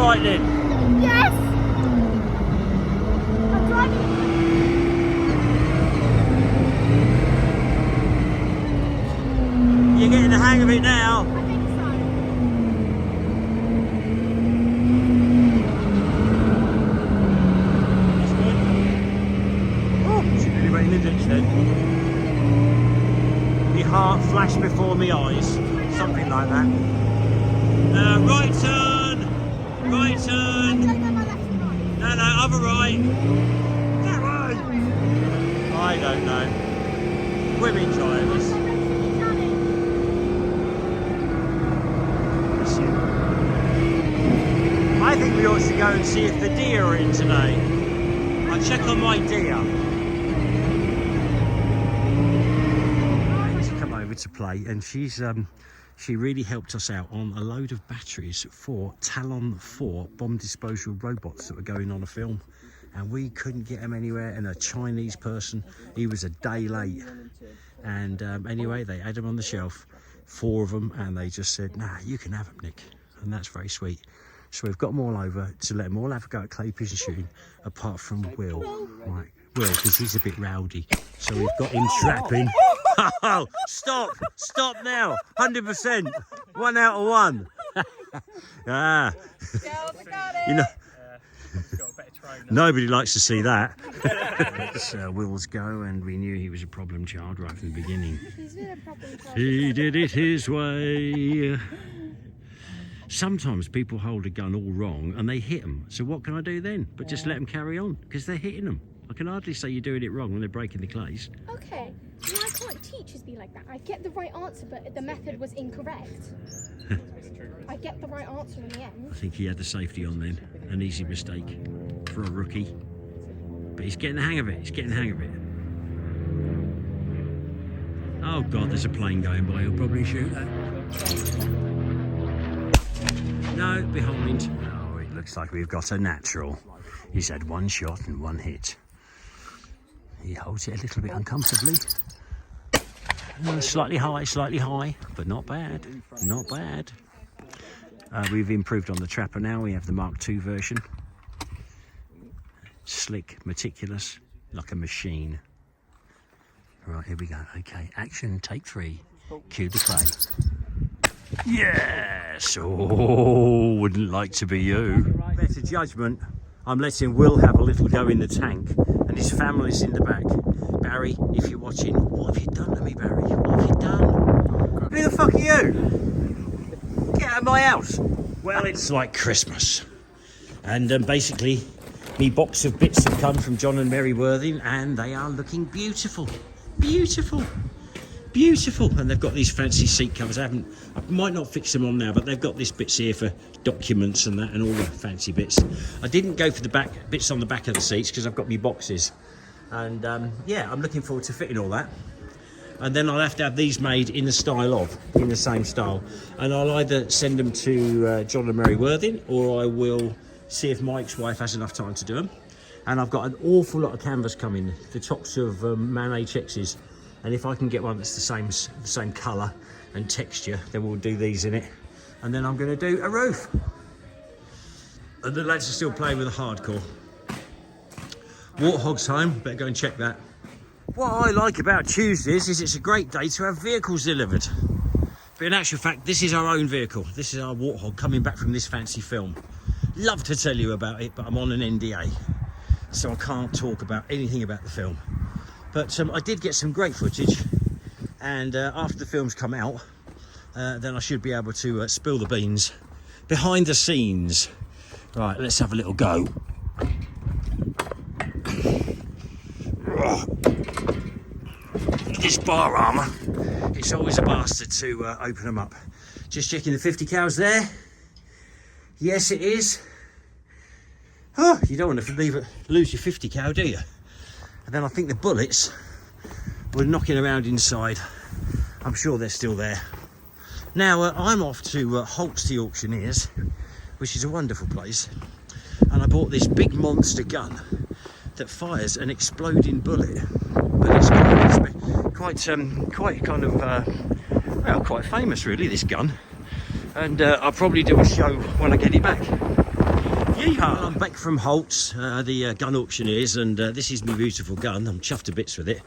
lightning? Yes! I'm driving. You're getting the hang of it now. I think so. That's good. Oh, she nearly went in the ditch then. My heart flashed before my eyes. Something like that. Right turn! Right turn! I don't know my left and right. No, other right. That one! I don't know. Women drivers. I think we ought to go and see if the deer are in today. I'll check on my deer. She's come over to play, and she really helped us out on a load of batteries for Talon 4 bomb disposal robots that were going on a film, and we couldn't get them anywhere. And a Chinese person, he was a day late, and anyway they had them on the shelf, 4 of them, and they just said, nah, you can have them, Nick. And that's very sweet. So we've got them all over to let them all have a go at clay pigeon shooting, apart from Will. Right, Will, because he's a bit rowdy. So we've got him trapping. Oh, stop now. 100%. 1 out of 1. Ah. You know, nobody likes to see that. So Will's go, and we knew he was a problem child right from the beginning. He did it his way. Sometimes people hold a gun all wrong and they hit them. So what can I do then? But just let them carry on, because they're hitting them. I can hardly say you're doing it wrong when they're breaking the clays. Okay, why can't teachers be like that? I get the right answer, but the method was incorrect. I get the right answer in the end. I think he had the safety on then. An easy mistake for a rookie. But he's getting the hang of it. Oh God, there's a plane going by. He'll probably shoot that. No, behind. Oh, it looks like we've got a natural. He's had 1 shot and 1 hit. He holds it a little bit uncomfortably. Slightly high, but not bad. Not bad. We've improved on the trapper now. We have the Mark II version. Slick, meticulous, like a machine. Right, here we go. Okay, action, take 3. Cue the clay. Yes! Oh, wouldn't like to be you. Better judgment. I'm letting Will have a little go in the tank, and his family's in the back. Barry, if you're watching, what have you done to me, Barry? What have you done? Who the fuck are you? Get out of my house. Well, it's like Christmas. And basically, me box of bits have come from John and Mary Worthing, and they are looking beautiful. Beautiful. Beautiful. And they've got these fancy seat covers. I might not fix them on now, but they've got these bits here for documents and that, and all the fancy bits. I didn't go for the back bits on the back of the seats because I've got my boxes, and yeah, I'm looking forward to fitting all that. And then I'll have to have these made in the same style, and I'll either send them to John and Mary Worthing, or I will see if Mike's wife has enough time to do them. And I've got an awful lot of canvas coming, the tops of Man HXs. And if I can get one that's the same colour and texture, then we'll do these in it. And then I'm going to do a roof. And the lads are still playing with the hardcore. Warthog's home, better go and check that. What I like about Tuesdays is it's a great day to have vehicles delivered. But in actual fact, this is our own vehicle. This is our Warthog coming back from this fancy film. Love to tell you about it, but I'm on an NDA. So I can't talk about anything about the film. But I did get some great footage, and after the film's come out, then I should be able to spill the beans behind the scenes. Right, let's have a little go. This bar armour, it's always a bastard to open them up. Just checking the 50 cals there. Yes, it is. Oh, you don't want to lose your 50 cal, do you? And then I think the bullets were knocking around inside. I'm sure they're still there. Now, I'm off to Holt's the Auctioneers, which is a wonderful place. And I bought this big monster gun that fires an exploding bullet. But it's quite famous, really, this gun. And I'll probably do a show when I get it back. Yeehaw! I'm back from Holt's, the gun auctioneers, and this is my beautiful gun. I'm chuffed to bits with it,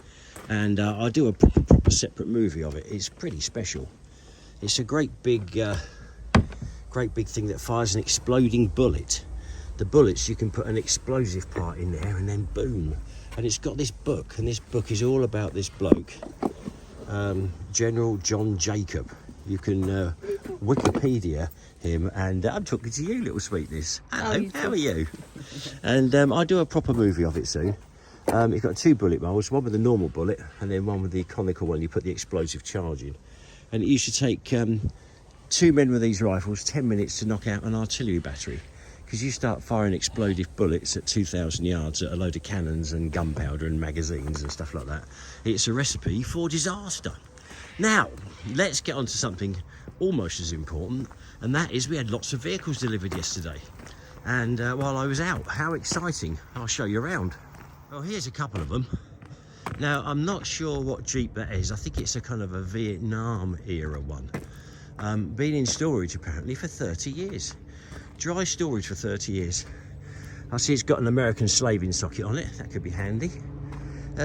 and I do a proper separate movie of it. It's pretty special. It's a great big thing that fires an exploding bullet. The bullets, you can put an explosive part in there, and then boom. And it's got this book, and this book is all about this bloke, General John Jacob. You can Wikipedia him, and I'm talking to you, little sweetness. Hello, how are you? And I do a proper movie of it soon. It's got 2 bullet molds, one with the normal bullet, and then one with the conical one. You put the explosive charge in, and it used to take 2 men with these rifles 10 minutes to knock out an artillery battery, because you start firing explosive bullets at 2,000 yards at a load of cannons and gunpowder and magazines and stuff like that. It's a recipe for disaster. Now, let's get on to something almost as important, and that is we had lots of vehicles delivered yesterday. And while I was out, how exciting. I'll show you around. Well, here's a couple of them. Now, I'm not sure what Jeep that is. I think it's a kind of a Vietnam era one. Been in storage apparently for 30 years. Dry storage for 30 years. I see it's got an American slaving socket on it. That could be handy.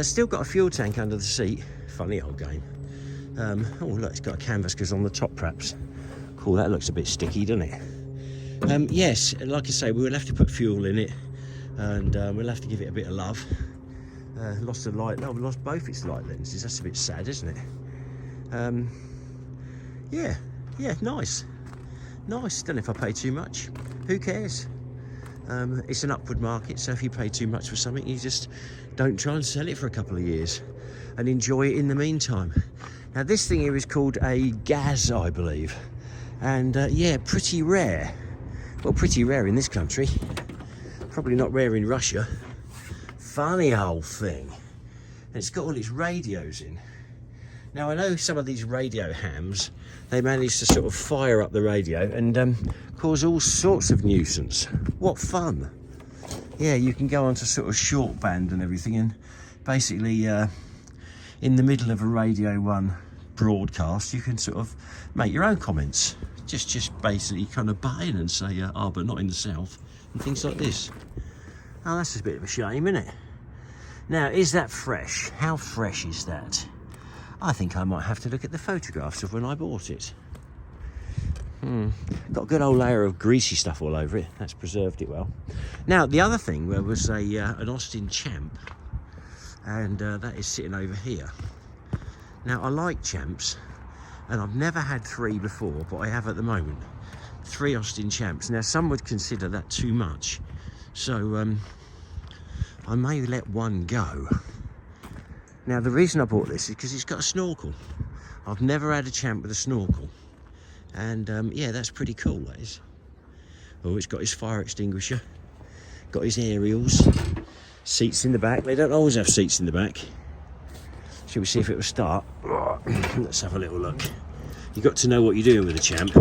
Still got a fuel tank under the seat. Funny old game. Oh look, it's got a canvas because on the top perhaps. Cool, that looks a bit sticky, doesn't it? Yes, like I say, we will have to put fuel in it, and we'll have to give it a bit of love. Lost the light, no, we lost both its light lenses. That's a bit sad, isn't it? Yeah, nice. Don't know if I pay too much. Who cares? It's an upward market, so if you pay too much for something, you just don't try and sell it for a couple of years and enjoy it in the meantime. Now, this thing here is called a Gaz, I believe, and yeah, pretty rare. Well, pretty rare in this country. Probably not rare in Russia. Funny old thing. And it's got all its radios in. Now, I know some of these radio hams, they manage to sort of fire up the radio and cause all sorts of nuisance. What fun. Yeah, you can go onto sort of short band and everything, and basically in the middle of a Radio 1 broadcast, you can sort of make your own comments. Just basically kind of butt in and say, but not in the south, and things like this. Oh, that's a bit of a shame, isn't it? Now, is that fresh? How fresh is that? I think I might have to look at the photographs of when I bought it. Got a good old layer of greasy stuff all over it. That's preserved it well. Now, the other thing was an Austin Champ, and that is sitting over here. Now, I like Champs, and I've never had 3 before, but I have at the moment. 3 Austin Champs. Now, some would consider that too much, so I may let one go. Now, the reason I bought this is because it's got a snorkel. I've never had a Champ with a snorkel, and yeah, that's pretty cool, that is. Oh, it's got his fire extinguisher, got his aerials, seats in the back. They don't always have seats in the back. Shall we see if it will start? Let's have a little look. You've got to know what you're doing with a Champ.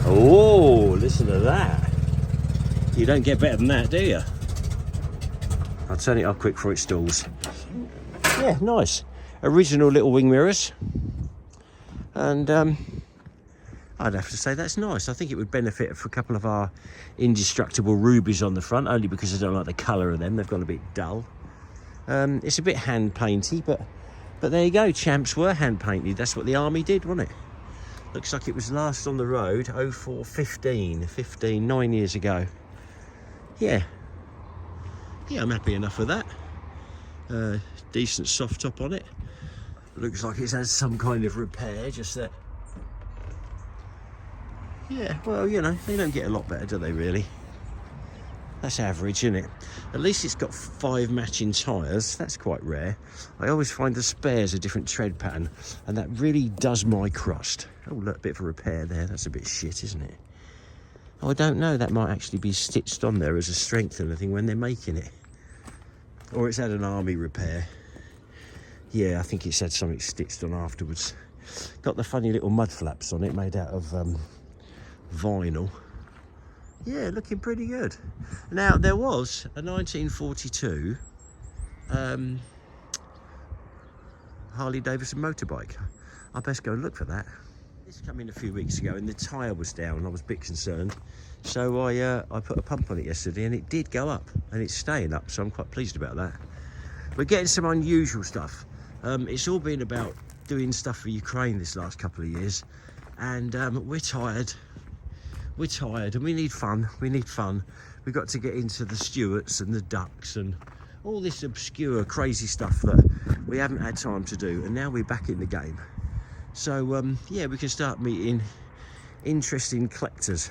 Oh, listen to that. You don't get better than that, do you? I'll turn it off quick before it stalls. Yeah, nice. Original little wing mirrors. And I'd have to say that's nice. I think it would benefit for a couple of our indestructible rubies on the front, only because I don't like the colour of them. They've gone a bit dull. It's a bit hand painty, but there you go. Champs were hand painted. That's what the army did, wasn't it? Looks like it was last on the road 0415, 9 years ago. Yeah, I'm happy enough with that. Decent soft top on it. Looks like it's had some kind of repair, just that. Yeah, well, you know, they don't get a lot better, do they, really? That's average, isn't it? At least it's got 5 matching tyres. That's quite rare. I always find the spares a different tread pattern, and that really does my crust. Oh, look, a bit of a repair there. That's a bit shit, isn't it? Oh, I don't know. That might actually be stitched on there as a strengthener thing when they're making it. Or it's had an army repair. Yeah, I think it's had something stitched on afterwards. Got the funny little mud flaps on it made out of vinyl. Yeah, looking pretty good. Now, there was a 1942 Harley Davidson motorbike. I best go and look for that. This came in a few weeks ago and the tyre was down. I was a bit concerned. So I put a pump on it yesterday and it did go up and it's staying up. So I'm quite pleased about that. We're getting some unusual stuff. It's all been about doing stuff for Ukraine this last couple of years. And we're tired. We're tired and we need fun. We need fun. We've got to get into the Stuarts and the Ducks and all this obscure, crazy stuff that we haven't had time to do. And now we're back in the game. So, yeah, we can start meeting interesting collectors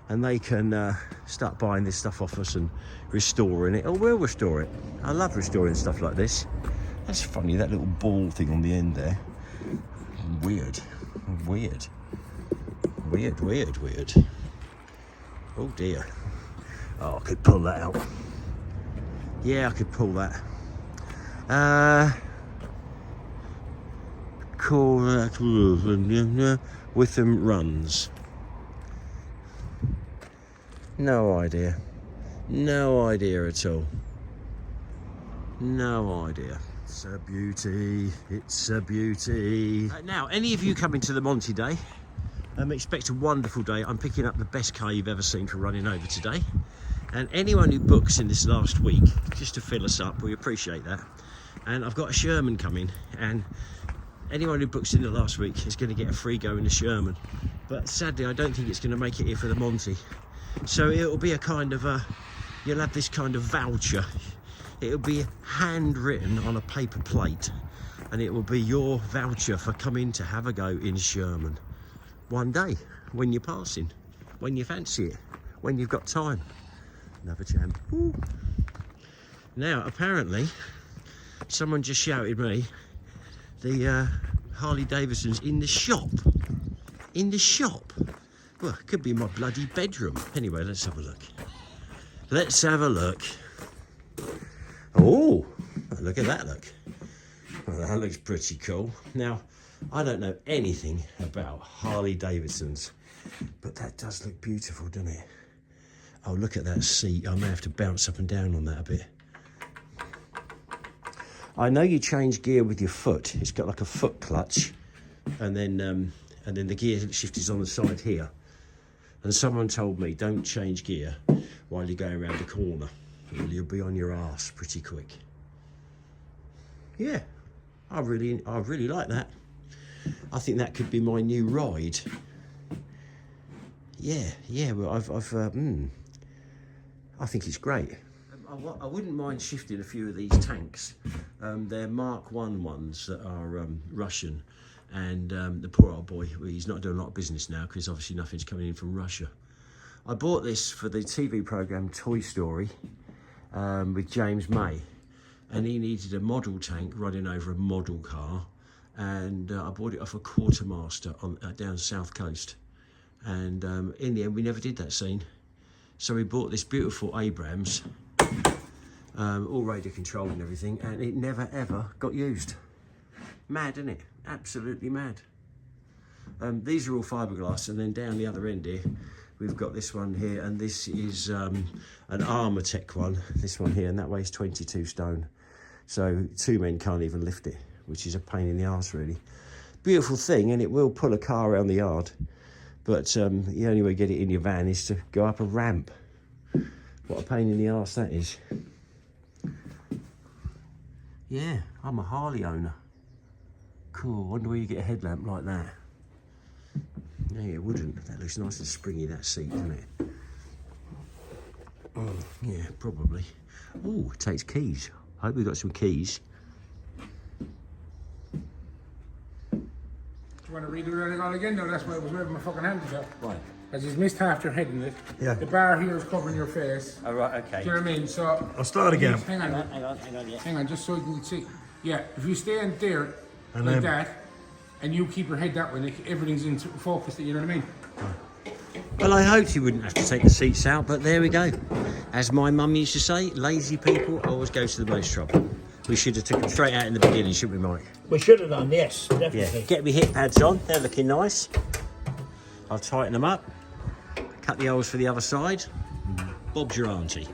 and they can start buying this stuff off us and restoring it. Or we'll restore it. I love restoring stuff like this. That's funny, that little ball thing on the end there. Weird. Weird. Weird, weird, weird. Oh dear. Oh, I could pull that out. Yeah, I could pull that. Witham runs. No idea. No idea at all. No idea. It's a beauty. It's a beauty. Now, any of you coming to the Monty Day, expect a wonderful day. I'm picking up the best car you've ever seen for running over today. And anyone who books in this last week, just to fill us up, we appreciate that. And I've got a Sherman coming, and anyone who books in the last week is going to get a free go in the Sherman. But sadly, I don't think it's going to make it here for the Monty. So it'll be a kind of you'll have this kind of voucher. It'll be handwritten on a paper plate, and it will be your voucher for coming to have a go in Sherman. One day, when you're passing, when you fancy it, when you've got time. Another champ. Ooh. Now, apparently, someone just shouted me, the Harley Davidson's in the shop. In the shop? Well, it could be in my bloody bedroom. Anyway, let's have a look. Let's have a look. Oh, look at that, look. Well, that looks pretty cool. Now, I don't know anything about Harley Davidsons, but that does look beautiful, doesn't it? Oh, look at that seat. I may have to bounce up and down on that a bit. I know you change gear with your foot. It's got like a foot clutch, and then the gear shift is on the side here. And someone told me, don't change gear while you're going around the corner. You'll be on your arse pretty quick. Yeah, I really like that. I think that could be my new ride. Yeah. Well, I think it's great. I wouldn't mind shifting a few of these tanks. They're Mark 1 ones that are Russian, and the poor old boy, he's not doing a lot of business now because obviously nothing's coming in from Russia. I bought this for the TV programme Toy Story with James May, and he needed a model tank running over a model car, and I bought it off a quartermaster on down South Coast, and in the end we never did that scene. So we bought this beautiful Abrams, all radio controlled and everything, and it never ever got used. Mad, isn't it? Absolutely mad. These are all fiberglass, and then down the other end here we've got this one here, and this is an Armortech one, this one here, and that weighs 22 stone. So 2 men can't even lift it, which is a pain in the arse really. Beautiful thing, and it will pull a car around the yard, but the only way to get it in your van is to go up a ramp. What a pain in the arse that is. Yeah, I'm a Harley owner. Cool, wonder where you get a headlamp like that. No, you wouldn't. That looks nice and springy, that seat, doesn't it? Oh, yeah, probably. Oh, it takes keys. I hope we've got some keys. Do you want to redo that all again? No, that's why I was waving my fucking hand to that. Right. As you've missed half your head in it. Yeah. The bar here is covering your face. Oh, right, okay. Do you know what I mean? So I'll start again. Hang on, Yeah. hang on, just so you can see. Yeah, if you stand there And like then- that, and you keep your head that way, like everything's in focus. You know what I mean? Well, I hoped you wouldn't have to take the seats out, but there we go. As my mum used to say, lazy people always go to the most trouble. We should have took them straight out in the beginning, shouldn't we, Mike? We should have done, yes, Yeah. definitely. Get me hip pads on, they're looking nice. I'll tighten them up, cut the holes for the other side. Bob's your auntie.